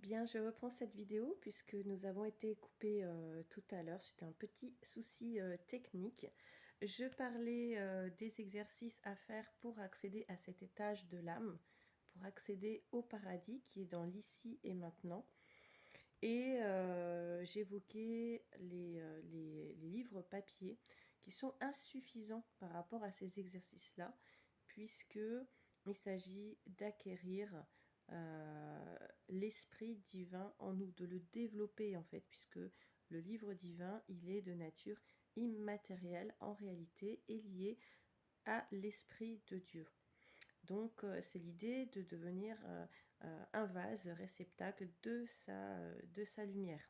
Bien, je reprends cette vidéo puisque nous avons été coupés tout à l'heure. C'était un petit souci technique. Je parlais des exercices à faire pour accéder à cet étage de l'âme, pour accéder au paradis qui est dans l'ici et maintenant. Et j'évoquais les livres papier qui sont insuffisants par rapport à ces exercices-là, puisque il s'agit d'acquérir l'esprit divin en nous, de le développer en fait, puisque le livre divin, il est de nature immatérielle en réalité et lié à l'esprit de Dieu. Donc, c'est l'idée de devenir un vase réceptacle de sa lumière.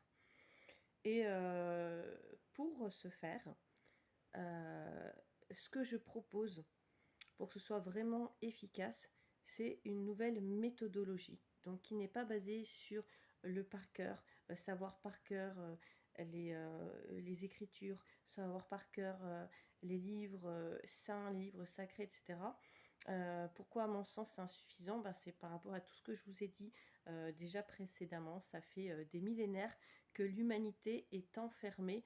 Et pour ce faire, euh, ce que je propose pour que ce soit vraiment efficace, c'est une nouvelle méthodologie. Donc, qui n'est pas basée sur le par cœur, savoir par cœur les écritures, savoir par cœur les livres saints, les livres sacrés, etc. Pourquoi, à mon sens, c'est insuffisant? C'est par rapport à tout ce que je vous ai dit déjà précédemment. Ça fait des millénaires que l'humanité est enfermée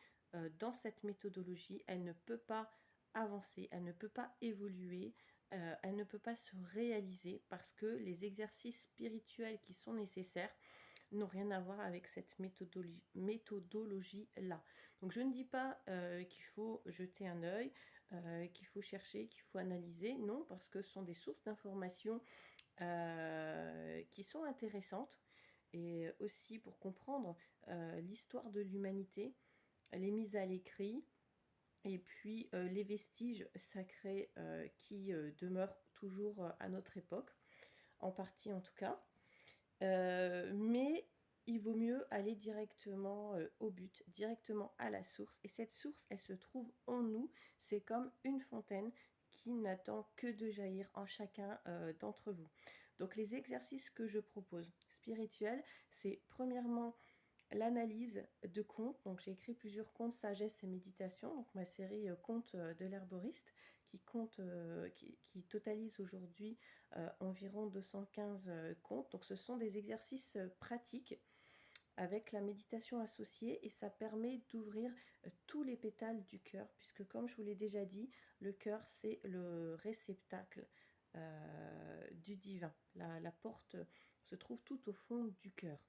dans cette méthodologie. Elle ne peut pas avancer, elle ne peut pas évoluer, elle ne peut pas se réaliser parce que les exercices spirituels qui sont nécessaires n'ont rien à voir avec cette méthodologie-là. Donc je ne dis pas qu'il faut jeter un œil, qu'il faut chercher, qu'il faut analyser, non, parce que ce sont des sources d'informations qui sont intéressantes et aussi pour comprendre l'histoire de l'humanité, elle est mise à l'écrit, et puis les vestiges sacrés qui demeurent toujours à notre époque, en partie en tout cas. Mais il vaut mieux aller directement au but, directement à la source. Et cette source, elle se trouve en nous. C'est comme une fontaine qui n'attend que de jaillir en chacun d'entre vous. Donc les exercices que je propose spirituels, c'est premièrement l'analyse de contes. Donc j'ai écrit plusieurs contes sagesse et méditation, donc ma série contes de l'herboriste qui totalise aujourd'hui environ 215 contes. Donc ce sont des exercices pratiques avec la méditation associée et ça permet d'ouvrir tous les pétales du cœur, puisque comme je vous l'ai déjà dit, le cœur c'est le réceptacle du divin. La porte se trouve tout au fond du cœur.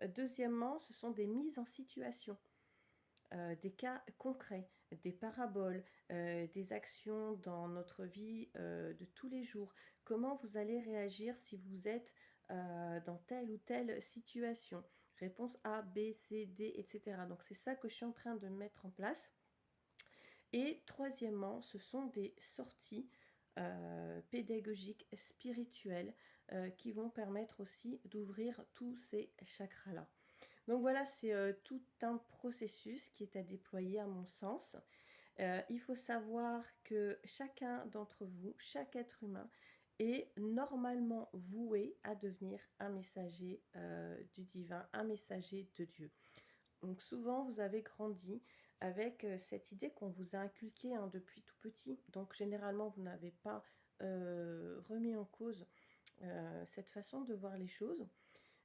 Deuxièmement, ce sont des mises en situation, des cas concrets, des paraboles, des actions dans notre vie de tous les jours. Comment vous allez réagir si vous êtes dans telle ou telle situation? Réponse A, B, C, D, etc. Donc c'est ça que je suis en train de mettre en place. Et troisièmement, ce sont des sorties pédagogiques, spirituelles, qui vont permettre aussi d'ouvrir tous ces chakras-là. Donc voilà, c'est tout un processus qui est à déployer à mon sens. Il faut savoir que chacun d'entre vous, chaque être humain, est normalement voué à devenir un messager du divin, un messager de Dieu. Donc souvent, vous avez grandi avec cette idée qu'on vous a inculquée depuis tout petit. Donc généralement, vous n'avez pas remis en cause cette façon de voir les choses.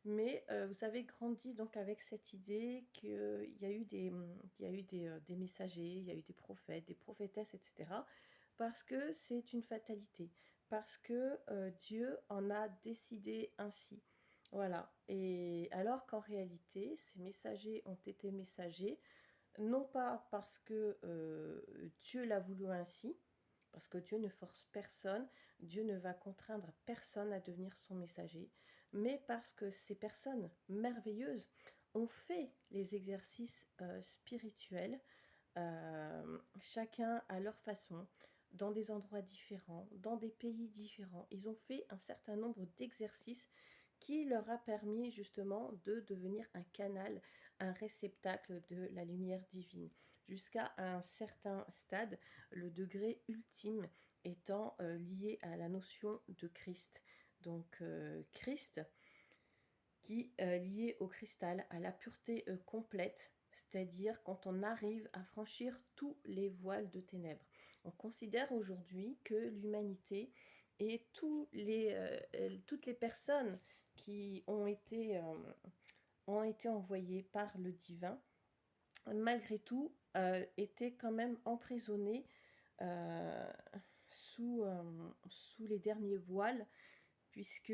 Mais vous avez grandi donc avec cette idée qu'il y a eu des messagers, il y a eu des prophètes, des prophétesses, etc. Parce que c'est une fatalité, parce que Dieu en a décidé ainsi. Voilà. Et alors qu'en réalité, ces messagers ont été messagers, non pas parce que Dieu l'a voulu ainsi, parce que Dieu ne force personne, Dieu ne va contraindre personne à devenir son messager, mais parce que ces personnes merveilleuses ont fait les exercices spirituels, chacun à leur façon, dans des endroits différents, dans des pays différents. Ils ont fait un certain nombre d'exercices qui leur a permis justement de devenir un canal, un réceptacle de la lumière divine, jusqu'à un certain stade, le degré ultime étant lié à la notion de Christ. Donc Christ qui est lié au cristal, à la pureté complète, c'est-à-dire quand on arrive à franchir tous les voiles de ténèbres. On considère aujourd'hui que l'humanité et toutes les personnes qui ont été envoyés par le divin, malgré tout, étaient quand même emprisonnés euh, sous les derniers voiles, puisque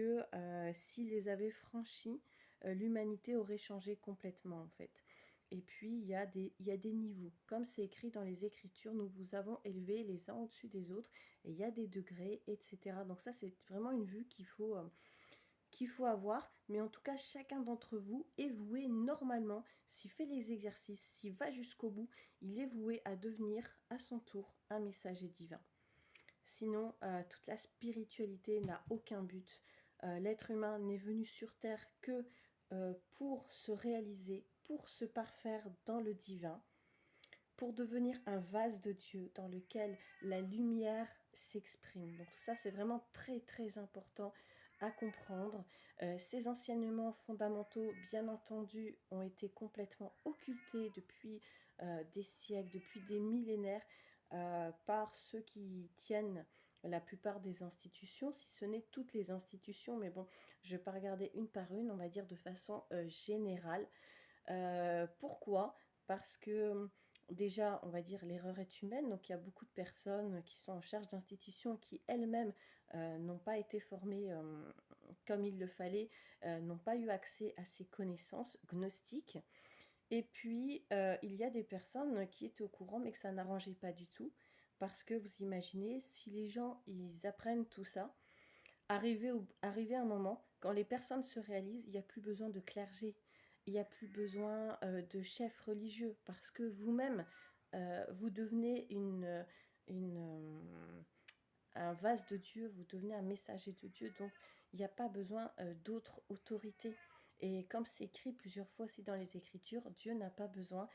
s'ils les avaient franchis, l'humanité aurait changé complètement en fait. Et puis il y a des niveaux. Comme c'est écrit dans les Écritures, nous vous avons élevés les uns au-dessus des autres, et il y a des degrés, etc. Donc ça, c'est vraiment une vue qu'il faut avoir, mais en tout cas, chacun d'entre vous est voué normalement, s'il fait les exercices, s'il va jusqu'au bout, il est voué à devenir à son tour un messager divin. Sinon, toute la spiritualité n'a aucun but. L'être humain n'est venu sur Terre que pour se réaliser, pour se parfaire dans le divin, pour devenir un vase de Dieu dans lequel la lumière s'exprime. Donc tout ça, c'est vraiment très très important à comprendre. Ces enseignements fondamentaux, bien entendu, ont été complètement occultés depuis des siècles, depuis des millénaires, par ceux qui tiennent la plupart des institutions, si ce n'est toutes les institutions, mais bon, je ne vais pas regarder une par une, on va dire de façon générale. Pourquoi? Parce que déjà, on va dire, l'erreur est humaine, donc il y a beaucoup de personnes qui sont en charge d'institutions qui elles-mêmes n'ont pas été formées comme il le fallait, n'ont pas eu accès à ces connaissances gnostiques. Et puis, il y a des personnes qui étaient au courant, mais que ça n'arrangeait pas du tout, parce que vous imaginez, si les gens, ils apprennent tout ça, arriver à un moment, quand les personnes se réalisent, il n'y a plus besoin de clergé, il n'y a plus besoin de chefs religieux, parce que vous-même, vous devenez un vase de Dieu, vous devenez un messager de Dieu, donc il n'y a pas besoin d'autres autorités. Et comme c'est écrit plusieurs fois aussi dans les Écritures, Dieu n'a pas besoin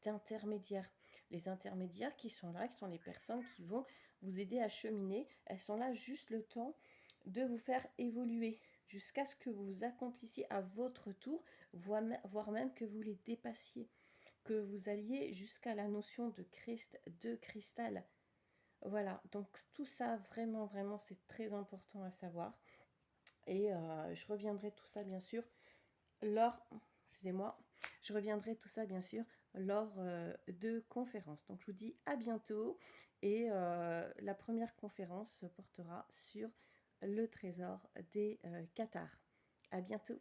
d'intermédiaires. Les intermédiaires qui sont là, qui sont les personnes qui vont vous aider à cheminer, elles sont là juste le temps de vous faire évoluer jusqu'à ce que vous accomplissiez à votre tour, voire même que vous les dépassiez, que vous alliez jusqu'à la notion de Christ, de cristal. Voilà, donc tout ça, vraiment, vraiment, c'est très important à savoir. Et je reviendrai tout ça, bien sûr, lors, excusez-moi, je reviendrai tout ça, bien sûr, lors de conférences. Donc je vous dis à bientôt. Et la première conférence se portera sur le trésor des Qatars. À bientôt.